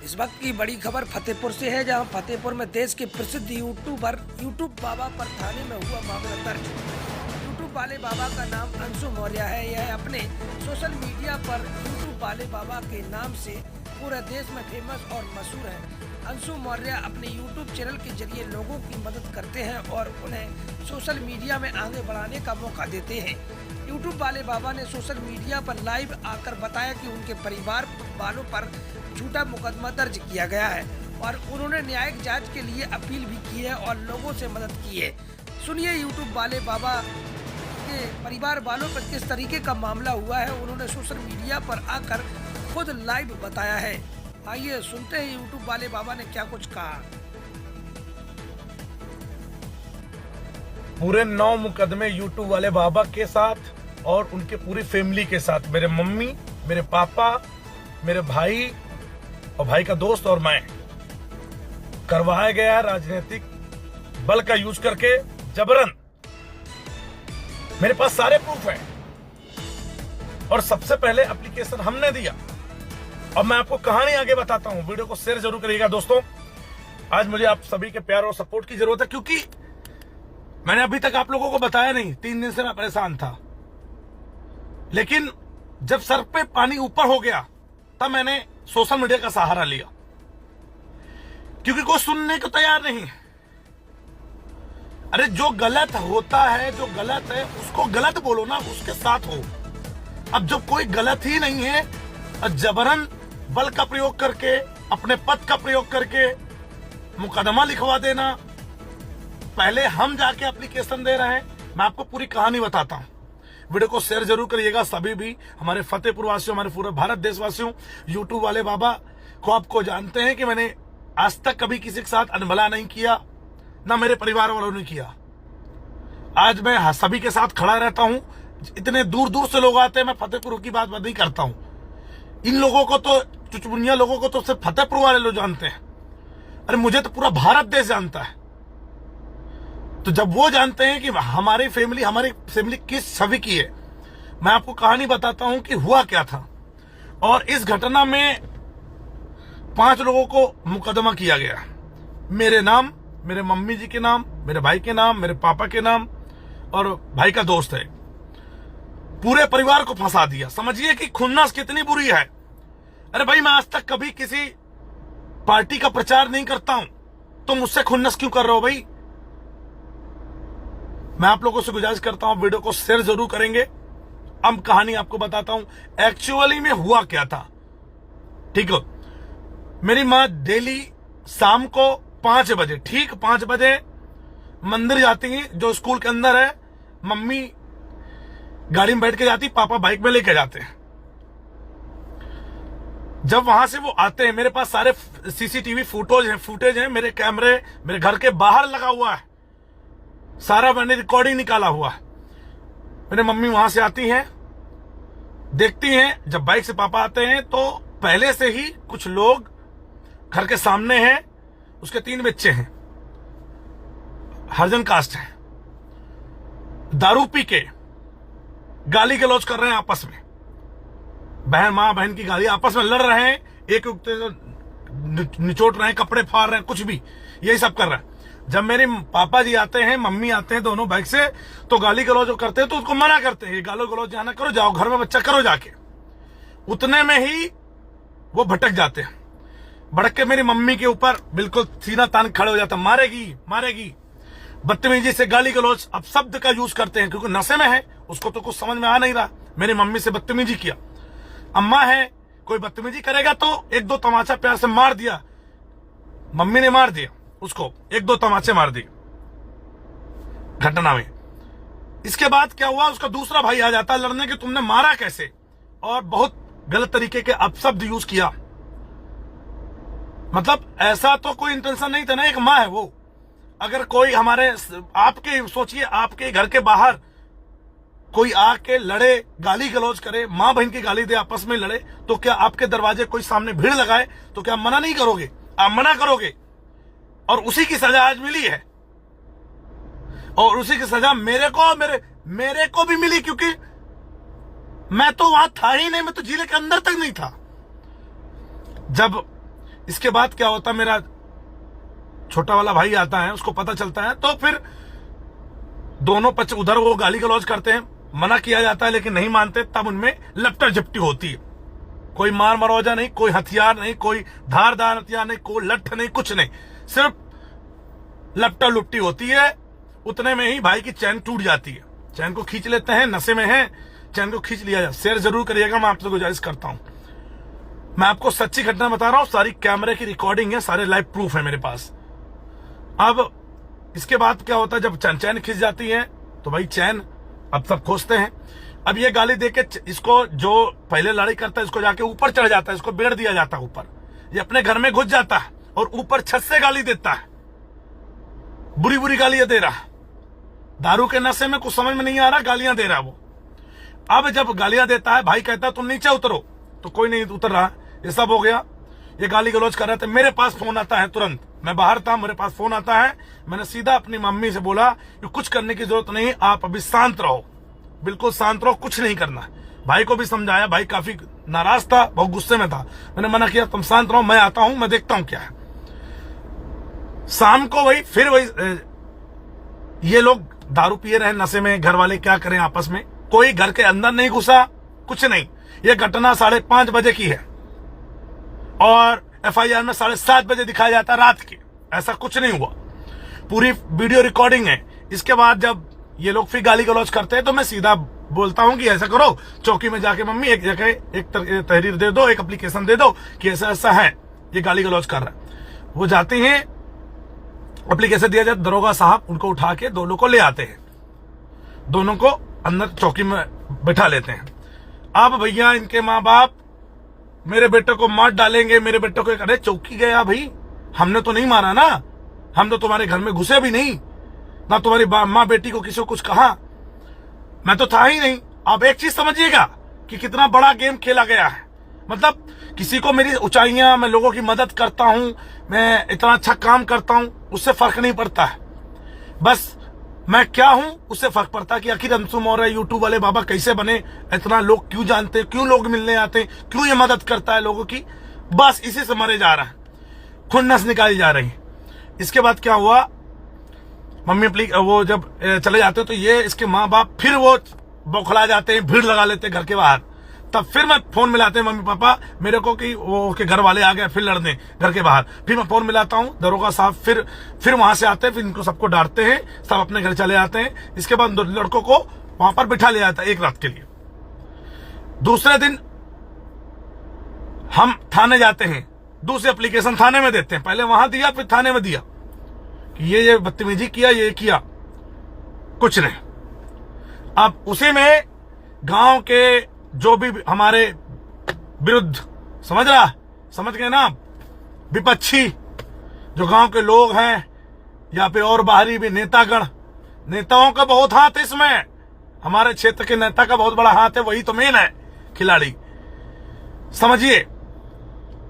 इस वक्त की बड़ी खबर फतेहपुर से है, जहां फतेहपुर में देश के प्रसिद्ध यूट्यूबर यूट्यूब बाबा पर थाने में हुआ मामला दर्ज। यूट्यूब वाले बाबा का नाम अंशु मौर्य है। यह अपने सोशल मीडिया पर यूट्यूब वाले बाबा के नाम से पूरे देश में फेमस और मशहूर है। अंशु मौर्य अपने यूट्यूब चैनल के जरिए लोगों की मदद करते हैं और उन्हें सोशल मीडिया में आगे बढ़ाने का मौका देते हैं। यूट्यूब वाले बाबा ने सोशल मीडिया पर लाइव आकर बताया कि उनके परिवार वालों पर झूठा मुकदमा दर्ज किया गया है और उन्होंने न्यायिक जांच के लिए अपील भी की है और लोगों से मदद की है। सुनिए यूट्यूब वाले बाबा के परिवार वालों पर किस तरीके का मामला हुआ है। उन्होंने सोशल मीडिया पर आकर खुद लाइव बताया है। आइए सुनते हैं यूट्यूब वाले बाबा ने क्या कुछ कहा। पूरे 9 मुकदमे यूट्यूब वाले बाबा के साथ और उनके पूरी फैमिली के साथ, मेरे मम्मी, मेरे पापा, मेरे भाई और भाई का दोस्त और मैं, करवाया गया राजनीतिक बल का यूज करके जबरन। मेरे पास सारे प्रूफ हैं और सबसे पहले एप्लीकेशन हमने दिया। अब मैं आपको कहानी आगे बताता हूं। वीडियो को शेयर जरूर करिएगा दोस्तों। आज मुझे आप सभी के प्यार और सपोर्ट की जरूरत है, क्योंकि मैंने अभी तक आप लोगों को बताया नहीं। 3 दिन से मैं परेशान था, लेकिन जब सर पे पानी ऊपर हो गया तब मैंने सोशल मीडिया का सहारा लिया, क्योंकि कोई सुनने को तैयार नहीं। अरे जो गलत होता है, जो गलत है उसको गलत बोलो ना, उसके साथ हो। अब जब कोई गलत ही नहीं है, जबरन बल का प्रयोग करके, अपने पद का प्रयोग करके मुकदमा लिखवा देना। पहले हम जाके एप्लीकेशन दे रहे हैं। मैं आपको पूरी कहानी बताता हूं। वीडियो को शेयर जरूर करिएगा। सभी भी हमारे फतेहपुर वासियों, हमारे पूरे भारत देशवासियों, यूट्यूब वाले बाबा को आपको जानते हैं कि मैंने आज तक कभी किसी के साथ अनभला नहीं किया, ना मेरे परिवार वालों ने किया। आज मैं सभी के साथ खड़ा रहता हूं। इतने दूर दूर से लोग आते हैं, मैं फतेहपुर की बात नहीं करता हूं। इन लोगों को तो, चुचमुनिया लोगों को तो सिर्फ फतेहपुर वाले लोग जानते हैं। अरे मुझे तो पूरा भारत देश जानता है। तो जब वो जानते हैं कि हमारी फैमिली किस छवि की है, मैं आपको कहानी बताता हूं कि हुआ क्या था। और इस घटना में 5 लोगों को मुकदमा किया गया। मेरे नाम, मेरे मम्मी जी के नाम, मेरे भाई के नाम, मेरे पापा के नाम और भाई का दोस्त है। पूरे परिवार को फंसा दिया। समझिए कि खुन्नस कितनी बुरी है। अरे भाई, मैं आज तक कभी किसी पार्टी का प्रचार नहीं करता हूं, तो मुझसे खुन्नस क्यों कर रहे हो भाई? मैं आप लोगों से गुजारिश करता हूं, वीडियो को शेयर जरूर करेंगे। अब कहानी आपको बताता हूं एक्चुअली में हुआ क्या था। ठीक है, मेरी माँ डेली शाम को 5 बजे, ठीक 5 बजे मंदिर जाती है, जो स्कूल के अंदर है। मम्मी गाड़ी में बैठ के जाती, पापा बाइक में लेके जाते हैं। जब वहां से वो आते हैं, मेरे पास सारे सीसीटीवी फुटेज हैं। मेरे कैमरे मेरे घर के बाहर लगा हुआ है, सारा मैंने रिकॉर्डिंग निकाला हुआ है। मेरे मम्मी वहां से आती हैं, देखती हैं। जब बाइक से पापा आते हैं तो पहले से ही कुछ लोग घर के सामने हैं, उसके 3 बच्चे हैं, हरिजन कास्ट है, दारू पी के गाली गलौज कर रहे हैं आपस में। माँ बहन की गाली, आपस में लड़ रहे हैं, एक निचोट रहे हैं, कपड़े फाड़ रहे हैं, कुछ भी यही सब कर रहे हैं। जब मेरे पापा जी आते हैं, मम्मी आते हैं दोनों बाइक से, तो गाली गलौज करते हैं, तो उसको मना करते हैं, गाली गलौज जाना करो, जाओ घर में बच्चा करो जाके। उतने में ही वो भटक जाते हैं। भड़क के मेरी मम्मी के ऊपर बिल्कुल सीना तान खड़े हो जाता, मारेगी मारेगी, बदतमीजी से गाली गलौज। अब शब्द का यूज करते हैं, क्योंकि नशे में है, उसको तो कुछ समझ में आ नहीं रहा। मेरी मम्मी से बदतमीजी किया। अम्मा है, कोई बदतमीजी करेगा तो 1-2 तमाचा प्यार से मार दिया। मम्मी ने मार दिया उसको, 1-2 तमाचे मार दिए घटना में। इसके बाद क्या हुआ, उसका दूसरा भाई आ जाता लड़ने के, तुमने मारा कैसे, और बहुत गलत तरीके के अपशब्द यूज किया। मतलब ऐसा तो कोई इंटेंशन नहीं था ना, एक माँ है वो। अगर कोई हमारे, आपके सोचिए, आपके घर के बाहर कोई आके लड़े, गाली गलौज करे, माँ बहन की गाली दे, आपस में लड़े, तो क्या आपके दरवाजे कोई सामने भीड़ लगाए तो क्या मना नहीं करोगे? आप मना करोगे। और उसी की सजा आज मिली है, और उसी की सजा मेरे को भी मिली, क्योंकि मैं तो वहां था ही नहीं, मैं तो जिले के अंदर तक नहीं था। जब इसके बाद क्या होता, मेरा छोटा वाला भाई आता है, उसको पता चलता है, तो फिर दोनों पक्ष उधर वो गाली गलौज करते हैं, मना किया जाता है लेकिन नहीं मानते, तब उनमें लपटा झपटी होती है। कोई मार मरौजा नहीं, कोई हथियार नहीं, कोई धारदार हथियार नहीं, कोई लठ नहीं, कुछ नहीं, सिर्फ लपटा लुपटी होती है। उतने में ही भाई की चैन टूट जाती है, चैन को खींच लेते हैं, नशे में है, चैन को खींच लिया जाए। शेयर जरूर करिएगा, मैं आपसे गुजारिश करता हूं। मैं आपको सच्ची घटना बता रहा हूं, सारी कैमरे की रिकॉर्डिंग है, सारे लाइव प्रूफ है मेरे पास। अब इसके बाद क्या होता है, जब चैन खींच जाती है तो भाई चैन अब सब खोजते हैं। अब ये गाली देके इसको, जो पहले लड़ाई करता है, इसको जाके ऊपर चढ़ जाता है, इसको बेड़ दिया जाता है ऊपर, ये अपने घर में घुस जाता है और ऊपर छत से गाली देता है, बुरी बुरी गालियां दे रहा। दारू के नशे में कुछ समझ में नहीं आ रहा, गालियां दे रहा वो। अब जब गालियां देता है, भाई कहता है तुम नीचे उतरो, तो कोई नहीं उतर रहा। ये सब हो गया, ये गाली गलौज कर रहे थे। मेरे पास फोन आता है तुरंत, मैं बाहर था, मेरे पास फोन आता है। मैंने सीधा अपनी मम्मी से बोला कि कुछ करने की जरूरत नहीं, आप अभी शांत रहो, बिल्कुल शांत रहो, कुछ नहीं करना। भाई को भी समझाया, भाई काफी नाराज था, बहुत गुस्से में था। मैंने मना किया, तुम शांत रहो, मैं आता हूं, मैं देखता हूं क्या है। शाम को फिर ये लोग दारू पिए रहे नशे में, घर वाले क्या करें आपस में, कोई घर के अंदर नहीं घुसा, कुछ नहीं। ये घटना 5:30 बजे की है और FIR में 7:30 बजे दिखाया जाता रात की, ऐसा कुछ नहीं हुआ, पूरी वीडियो रिकॉर्डिंग है। इसके बाद जब ये लोग फिर गाली गलौज करते हैं तो मैं सीधा बोलता हूं कि ऐसा करो, चौकी में जाके मम्मी एक जगह एक तहरीर दे दो, एक एप्लीकेशन दे दो कि ऐसा ऐसा है, ये गाली गलौज कर रहा है। वो जाते हैं, एप्लीकेशन दिया जाता, दरोगा साहब उनको उठा के दोनों को ले आते हैं, दोनों को अंदर चौकी में बैठा लेते हैं। अब भैया इनके माँ बाप मेरे बेटे को मार डालेंगे, मेरे बेटे को, अरे चौकी गया भाई, हमने तो नहीं मारा ना, हम तो तुम्हारे घर में घुसे भी नहीं ना, तुम्हारी माँ बेटी को किसी को कुछ कहा, मैं तो था ही नहीं। आप एक चीज समझिएगा कि कितना बड़ा गेम खेला गया है। मतलब किसी को मेरी ऊंचाइयां, मैं लोगों की मदद करता हूं, मैं इतना अच्छा काम करता हूं, उससे फर्क नहीं पड़ता है। बस मैं क्या हूं उससे फर्क पड़ता है कि आखिर अंशु मौर्य यूट्यूब वाले बाबा कैसे बने, इतना लोग क्यों जानते हैं, क्यों लोग मिलने आते हैं, क्यों ये मदद करता है लोगों की, बस इसी से मरे जा रहा है, खुन्नस निकाली जा रही है। इसके बाद क्या हुआ, मम्मी वो जब चले जाते हैं तो ये इसके माँ बाप फिर वो बौखला जाते हैं, भीड़ लगा लेते हैं घर के बाहर। तब फिर मैं फोन मिलाते हैं मम्मी पापा मेरे को कि वो के घर वाले आ गए फिर लड़ने घर के बाहर। फिर मैं फोन मिलाता हूँ, दरोगा साहब फिर वहां से आते हैं, फिर इनको सबको डांटते हैं, सब अपने घर चले आते हैं। इसके बाद लड़कों को वहां पर बिठा लिया जाता है एक रात के लिए। दूसरे दिन हम थाने जाते हैं, दूसरी एप्लीकेशन थाने में देते हैं, पहले वहां दिया फिर थाने में दिया कि ये बदतमीजी किया, ये किया, कुछ नहीं। अब उसी में गांव के जो भी हमारे विरुद्ध, समझ गए ना आप, विपक्षी जो गांव के लोग हैं या फिर और बाहरी भी नेतागण, नेताओं का बहुत हाथ है इसमें, हमारे क्षेत्र के नेता का बहुत बड़ा हाथ है, वही तो मेन है खिलाड़ी, समझिए।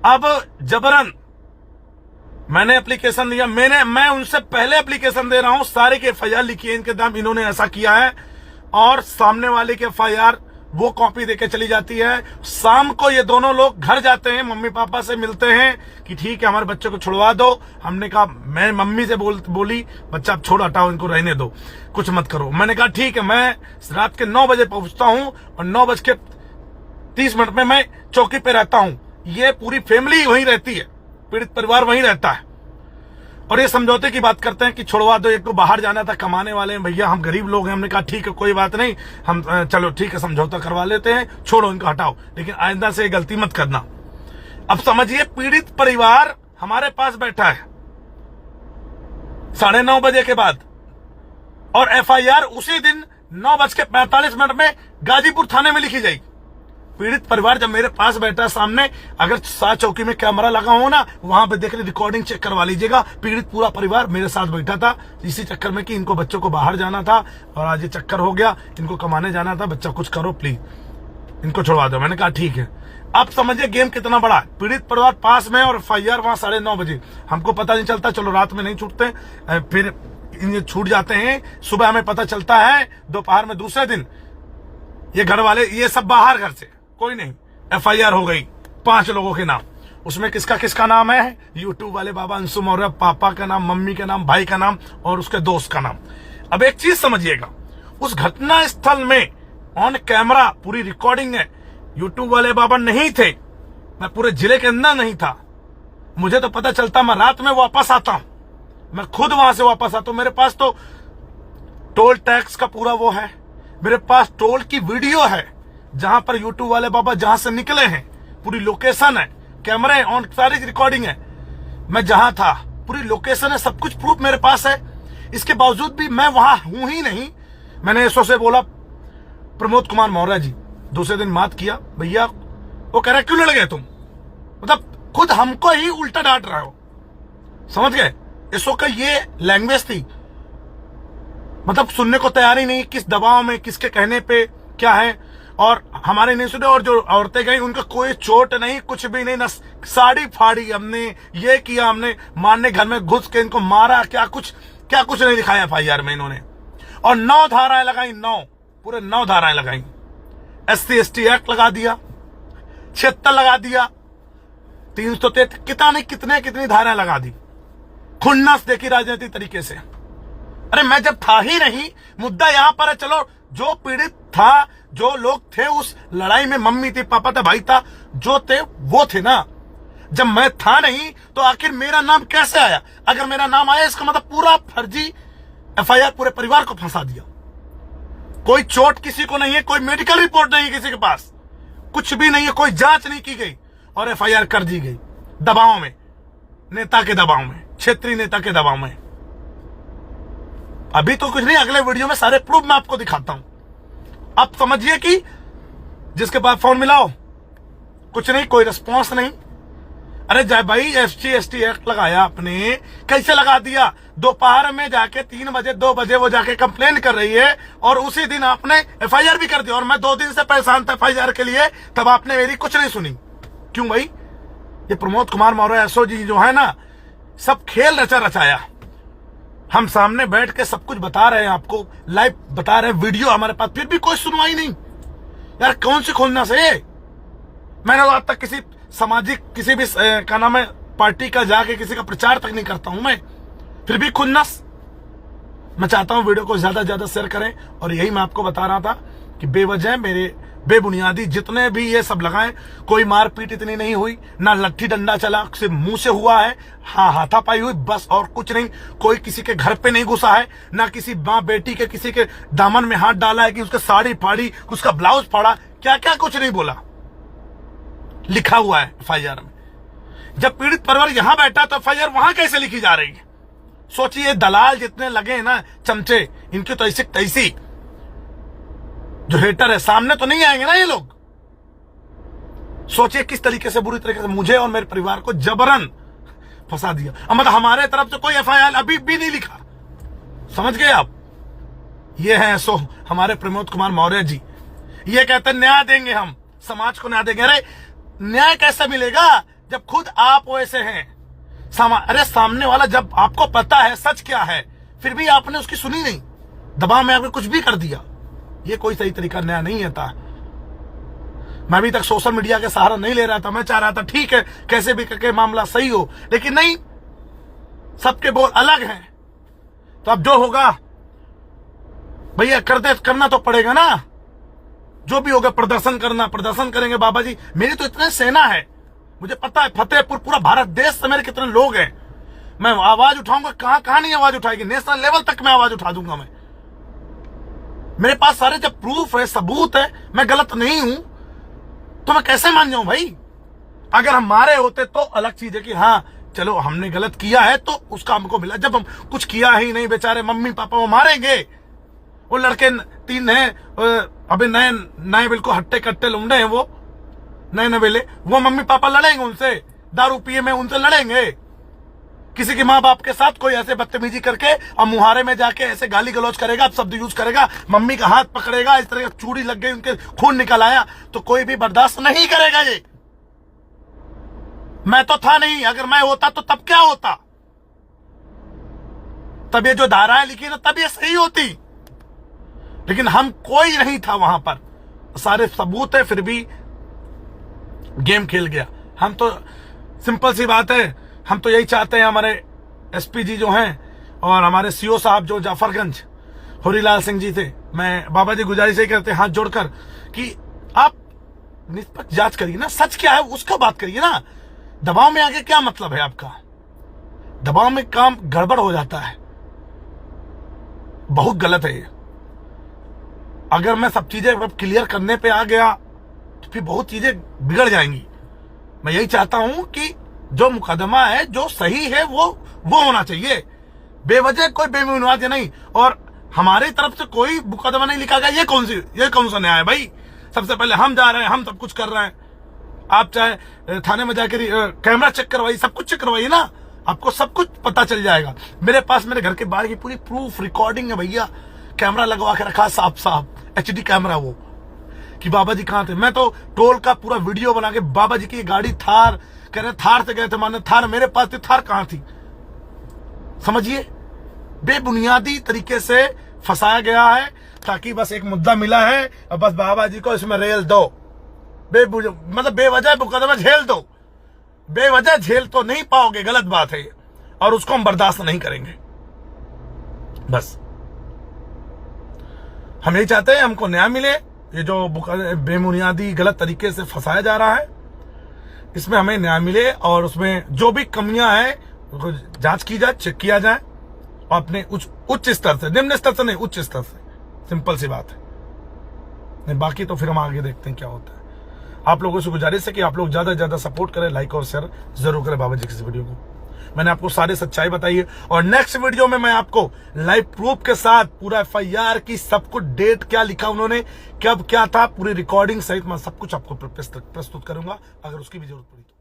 अब जबरन मैंने एप्लीकेशन दिया, मैं उनसे पहले एप्लीकेशन दे रहा हूं, सारे के FIR लिखी है इनके नाम, इन्होंने ऐसा किया है, और सामने वाले के FIR वो कॉपी देके चली जाती है। शाम को ये दोनों लोग घर जाते हैं, मम्मी पापा से मिलते हैं कि ठीक है हमारे बच्चे को छुड़वा दो। हमने कहा, मैं मम्मी से बोली बच्चा आप छोड़, हटाओ इनको, रहने दो, कुछ मत करो। मैंने कहा ठीक है, मैं रात के 9 बजे पहुंचता हूं और 9:30 में मैं चौकी पे रहता हूं। ये पूरी फैमिली वहीं रहती है, पीड़ित परिवार वहीं रहता है, और ये समझौते की बात करते हैं कि छुड़वा दो, एक को बाहर जाना था, कमाने वाले हैं भैया, हम गरीब लोग हैं। हमने कहा ठीक है कोई बात नहीं, हम चलो ठीक है समझौता करवा लेते हैं, छोड़ो इनको, हटाओ, लेकिन आइंदा से गलती मत करना। अब समझिए, पीड़ित परिवार हमारे पास बैठा है 9:30 बजे के बाद, और FIR उसी दिन 9:45 में गाजीपुर थाने में लिखी जाएगी। पीड़ित परिवार जब मेरे पास बैठा सामने, अगर 7 चौकी में कैमरा लगा हो ना, वहां पे देख ले, रिकॉर्डिंग चेक करवा लीजिएगा। पीड़ित पूरा परिवार मेरे साथ बैठा था, इसी चक्कर में कि इनको बच्चों को बाहर जाना था और आज ये चक्कर हो गया, इनको कमाने जाना था, बच्चा कुछ करो प्लीज, इनको छुड़वा दो। मैंने कहा ठीक है। अब समझिए गेम कितना बड़ा है, पीड़ित परिवार पास में और FIR वहां 9:30 बजे, हमको पता नहीं चलता, चलो रात में नहीं छूटते, फिर ये छूट जाते हैं, सुबह हमें पता चलता है, दोपहर में दूसरे दिन ये घर वाले, ये सब बाहर घर से, कोई नहीं, FIR हो गई 5 लोगों के नाम। उसमें किसका किसका नाम है? यूट्यूब वाले बाबा अंशु मौर्य, पापा का नाम, मम्मी का नाम, भाई का नाम और उसके दोस्त का नाम। अब एक चीज समझिएगा, उस घटना स्थल में ऑन कैमरा पूरी रिकॉर्डिंग है। यूट्यूब वाले बाबा नहीं थे, मैं पूरे जिले के अंदर नहीं था। मुझे तो पता चलता, मैं रात में वापस आता हूं, मैं खुद वहां से वापस आता हूं। मेरे पास तो टोल टैक्स का पूरा वो है, मेरे पास टोल की वीडियो है जहां पर यूट्यूब वाले बाबा जहां से निकले हैं, पूरी लोकेशन है, कैमरे ऑन, सारी रिकॉर्डिंग है, मैं जहां था पूरी लोकेशन है, सब कुछ प्रूफ मेरे पास है। इसके बावजूद भी मैं वहां हूं ही नहीं। मैंने एसओ से बोला, प्रमोद कुमार मौर्य जी, दूसरे दिन बात किया, भैया वो कह रहे क्यों लड़ गए तुम? मतलब खुद हमको ही उल्टा डांट रहे हो, समझ गए? एसओ का ये लैंग्वेज थी, मतलब सुनने को तैयार ही नहीं, किस दबाव में, किसके कहने पे क्या है। और हमारे नहीं सुने, और जो औरतें गई उनका कोई चोट नहीं, कुछ भी नहीं, ना साड़ी फाड़ी हमने, ये किया हमने, मारने घर में घुस के इनको मारा, क्या कुछ नहीं दिखाया FIR में इन्होंने। और 9 धाराएं लगाई, 9 पूरे 9 धाराएं लगाई। SC ST एक्ट लगा दिया, 76 लगा दिया, 333, कितनी धाराएं लगा दी। खुन्नस देखी राजनीतिक तरीके से। अरे मैं जब था ही नहीं, मुद्दा यहां पर है। चलो जो पीड़ित था, जो लोग थे उस लड़ाई में, मम्मी थी, पापा था, भाई था, जो थे वो थे ना। जब मैं था नहीं तो आखिर मेरा नाम कैसे आया? अगर मेरा नाम आया इसका मतलब पूरा फर्जी FIR, पूरे परिवार को फंसा दिया। कोई चोट किसी को नहीं है, कोई मेडिकल रिपोर्ट नहीं है किसी के पास, कुछ भी नहीं है, कोई जांच नहीं की गई और FIR कर दी गई दबाव में, नेता के दबाव में, क्षेत्रीय नेता के दबाव में। अभी तो कुछ नहीं, अगले वीडियो में सारे प्रूफ मैं आपको दिखाता हूं। अब समझिए कि जिसके पास फोन मिलाओ, कुछ नहीं, कोई रिस्पॉन्स नहीं। अरे जय भाई, SC ST एक्ट लगाया आपने, कैसे लगा दिया? दोपहर में जाके 3 बजे 2 बजे वो जाके कंप्लेन कर रही है और उसी दिन आपने FIR भी कर दिया। और मैं 2 दिन से परेशान था FIR के लिए, तब आपने मेरी कुछ नहीं सुनी। क्यों भाई? ये प्रमोद कुमार मौर्य SO जी जो है ना, सब खेल रचाया। हम सामने बैठ के सब कुछ बता रहे हैं आपको, लाइव बता रहे हैं, वीडियो हमारे पास, फिर भी कोई सुनवाई नहीं। यार कौन सी खोलना से? मैंने आज तक किसी सामाजिक, किसी भी क्या नाम है, पार्टी का जाके किसी का प्रचार तक नहीं करता हूं मैं, फिर भी खुन्नस। मैं चाहता हूं वीडियो को ज्यादा से ज्यादा शेयर करें। और यही मैं आपको बता रहा था कि बेवजह मेरे बेबुनियादी जितने भी ये सब लगाए, कोई मारपीट इतनी नहीं हुई, ना लट्ठी डंडा चला, सिर्फ मुंह से हुआ है, हाँ हाथापाई हुई, बस और कुछ नहीं। कोई किसी के घर पे नहीं घुसा है, ना किसी माँ बेटी के किसी के दामन में हाथ डाला है कि उसका साड़ी फाड़ी, उसका ब्लाउज फाड़ा, क्या क्या कुछ नहीं बोला, लिखा हुआ है FIR में। जब पीड़ित परिवार यहां बैठा तो FIR वहां कैसे लिखी जा रही है? सोचिए, दलाल जितने लगे हैं ना, चमचे, इनकी तो ऐसी तैसी, जो हेटर है सामने तो नहीं आएंगे ना ये लोग। सोचिए किस तरीके से, बुरी तरीके से मुझे और मेरे परिवार को जबरन फंसा दिया। मतलब हमारे तरफ से कोई FIR अभी भी नहीं लिखा, समझ गए आप? ये है सो हमारे प्रमोद कुमार मौर्य जी, ये कहते हैं न्याय देंगे, हम समाज को न्याय देंगे। अरे न्याय कैसे मिलेगा जब खुद आप वैसे हैं? अरे सामने वाला, जब आपको पता है सच क्या है, फिर भी आपने उसकी सुनी नहीं, दबाव में आपने कुछ भी कर दिया। ये कोई सही तरीका न्याय नहीं है था। मैं अभी तक सोशल मीडिया के सहारा नहीं ले रहा था, मैं चाह रहा था ठीक है कैसे भी करके मामला सही हो, लेकिन नहीं, सबके बोल अलग हैं। तो अब जो होगा भैया करना तो पड़ेगा ना, जो भी होगा। प्रदर्शन करेंगे बाबा जी। मेरी तो इतने सेना है, मुझे पता है फतेहपुर पूरा भारत देश से मेरे कितने लोग हैं। मैं आवाज उठाऊंगा, कहां नहीं आवाज उठाएगी, नेशनल लेवल तक मैं आवाज उठा दूंगा। मैं, मेरे पास सारे जब प्रूफ है, सबूत है, मैं गलत नहीं हूं, तो मैं कैसे मान जाऊं भाई? अगर हम मारे होते तो अलग चीज है कि हाँ चलो हमने गलत किया है तो उसका हमको मिला। जब हम कुछ किया ही नहीं, बेचारे मम्मी पापा वो मारेंगे। वो लड़के 3 हैं, अभी नए बिल्कुल हट्टे कट्टे लुंडे हैं, वो नए नवेले, वो मम्मी पापा लड़ेंगे उनसे, दारू पिए में उनसे लड़ेंगे। किसी के माँ बाप के साथ कोई ऐसे बदतमीजी करके और मुहारे में जाके ऐसे गाली गलौज करेगा, शब्द यूज करेगा, मम्मी का हाथ पकड़ेगा, इस तरह चूड़ी लग गई, उनके खून निकल आया, तो कोई भी बर्दाश्त नहीं करेगा। ये मैं तो था नहीं, अगर मैं होता तो तब क्या होता? तब ये जो धाराएं लिखी ना, तब ये सही होती, लेकिन हम कोई नहीं था वहां पर, सारे सबूत है, फिर भी गेम खेल गया। हम तो सिंपल सी बात है, हम तो यही चाहते हैं, हमारे एसपी जी जो हैं और हमारे सीओ साहब जो जाफरगंज होरीलाल सिंह जी थे, मैं बाबा जी गुजारिश ही करते हाथ जोड़कर कि आप निष्पक्ष जांच करिए ना, सच क्या है उसका बात करिए ना। दबाव में आके क्या मतलब है आपका? दबाव में काम गड़बड़ हो जाता है, बहुत गलत है ये। अगर मैं सब चीजें क्लियर करने पे आ गया तो फिर बहुत चीजें बिगड़ जाएंगी। मैं यही चाहता हूं कि जो मुकदमा है, जो सही है, वो होना चाहिए, बेवजह कोई बेबुनियाद नहीं। और हमारी तरफ से कोई मुकदमा नहीं लिखा गया, ये कौन सा न्याय है भाई? सबसे पहले हम जा रहे हैं, हम सब कुछ कर रहे हैं। आप चाहे थाने में जाकर कैमरा चेक करवाइए, सब कुछ चेक करवाइए ना, आपको सब कुछ पता चल जाएगा। मेरे पास मेरे घर के बाहर की पूरी प्रूफ रिकॉर्डिंग है भैया, कैमरा लगवा के रखा साफ HD कैमरा, वो कि बाबा जी कहाँ थे। मैं तो टोल का पूरा वीडियो बना के, बाबा जी की गाड़ी थार, कह रहे थार से गए थे, माने थार मेरे पास थी, थार कहाँ थी? समझिए, बेबुनियादी तरीके से फंसाया गया है ताकि बस एक मुद्दा मिला है और बस बाबा जी को इसमें रेल दो, मतलब बेवजह मुकदमा झेल दो। बेवजह झेल तो नहीं पाओगे, गलत बात है ये, और उसको हम बर्दाश्त नहीं करेंगे। बस हम यही चाहते हैं, हमको न्याय मिले। ये जो बेबुनियादी गलत तरीके से फंसाया जा रहा है, इसमें हमें न्याय मिले और उसमें जो भी कमियां हैं उसको जांच की जाए, चेक किया जाए, और अपने उच्च स्तर से, निम्न स्तर से नहीं, उच्च स्तर से। सिंपल सी बात है, नहीं बाकी तो फिर हम आगे देखते हैं क्या होता है। आप लोगों से गुजारिश है कि आप लोग ज्यादा से ज्यादा सपोर्ट करें, लाइक और शेयर जरूर करें बाबा जी की इस वीडियो को। मैंने आपको सारी सच्चाई बताई है और नेक्स्ट वीडियो में मैं आपको लाइव प्रूफ के साथ पूरा FIR की सब कुछ, डेट क्या लिखा उन्होंने, कब क्या था, पूरी रिकॉर्डिंग सहित मैं सब कुछ आपको प्रस्तुत करूंगा, अगर उसकी भी जरूरत पड़ी।